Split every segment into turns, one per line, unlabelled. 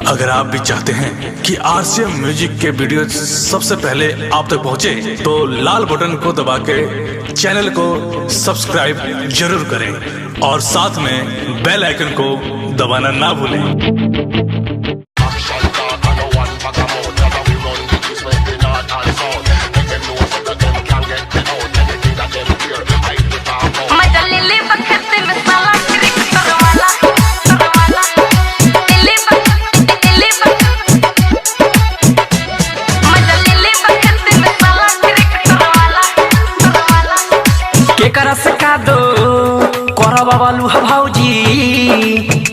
अगर आप भी चाहते हैं कि आरसीएम म्यूजिक के वीडियो सबसे पहले आप तक पहुंचे, तो लाल बटन को दबा के चैनल को सब्सक्राइब जरूर करें और साथ में बेल आइकन को दबाना ना भूलें।
केकरा से का दो करबा वालू ह भौजी,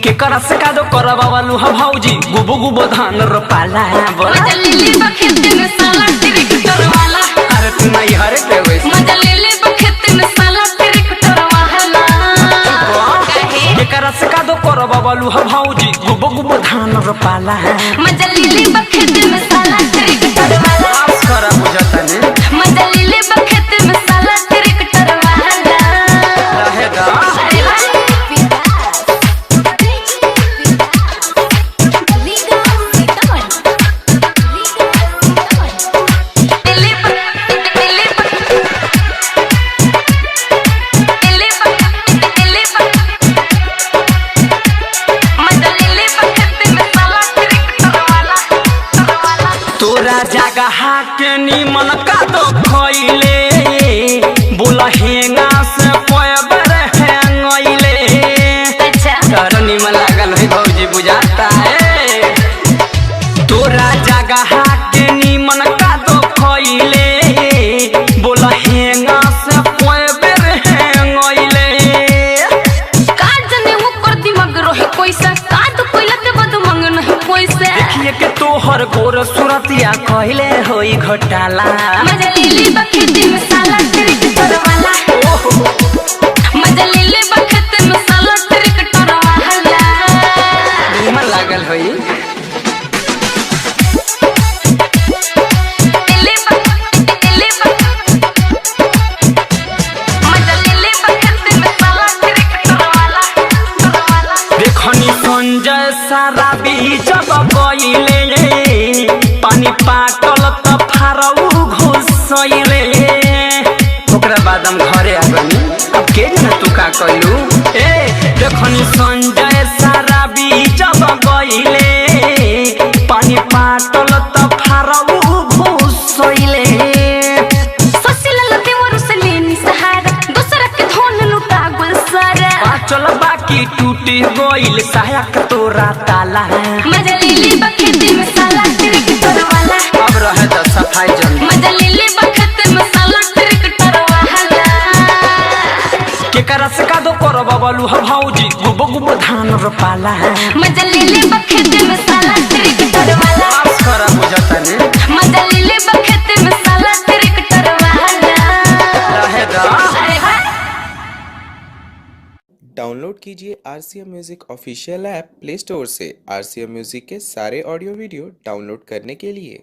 केकरा से का दो करबा वालू ह भौजी, गुबो गुबो धान रोपाला
मजा ले ले बखेत में साला ट्रैक्टर वाला।
अरे तू नहीं हरे पे वैसे
मजा ले ले बखेत में साला ट्रैक्टर वाला।
केकरा से का दो करबा वालू ह भौजी, गुबो गुबो धान रोपाला
मजा ले ले बखेत में साला ट्रैक्टर वाला।
आस करा बुझता ने
मजा ले ले बखेत में साला ट्रैक्टर वाला।
रहेगा
अरे वाह
तोरा जगह के निमन का दो खइले, बोला हेंगा से पयबर हेंगइले।
अच्छा
तोरा निमन लागल है भौजी बुझाता है। तोरा जगह के निमन का दो खइले, बोला हेंगा से पयबर हेंगइले।
काज ने वो कर दिमाग रहे पैसा, काद कोइला के बद मंग नहीं पैसा।
देखिए के तोहर गोर सुरतिया कहले होई घोटाला।
मजा ले ले बखेत में साला ट्रैक्टर वाला। मजा ले ले बखेत में साला ट्रैक्टर वाला।
निमन लागल होई देखनी संजय सारा बीच गइले, पानी पाटल त फारऊ घुसइले। ओकरा बाद हम घरे आ गनी, अब के न तू का कइलू। ए देखनी संजय सारा बीच गइले, पानी पाटल त फारऊ घुसइले। चल बाकी टूटी गइल सहायक तोरा ताला।
मजा ले ले बखेत में साला ट्रैक्टर वाला।
अब रहे तो सफाई जन
मजा ले ले बखेत में साला ट्रैक्टर वाला।
केकरा से का दो करबा वालू ह भौजी, गुबो गुबो धान रोपाला
मजा ले ले बखेत में साला ट्रैक्टर वाला।
आस करा बुझता ने
मजा ले ले बखेत में साला ट्रैक्टर वाला।
रहेगा
अरे वाह
डाउनलोड कीजिए RCM music official app play store से। आरसीएम म्यूजिक के सारे ऑडियो वीडियो डाउनलोड करने के लिए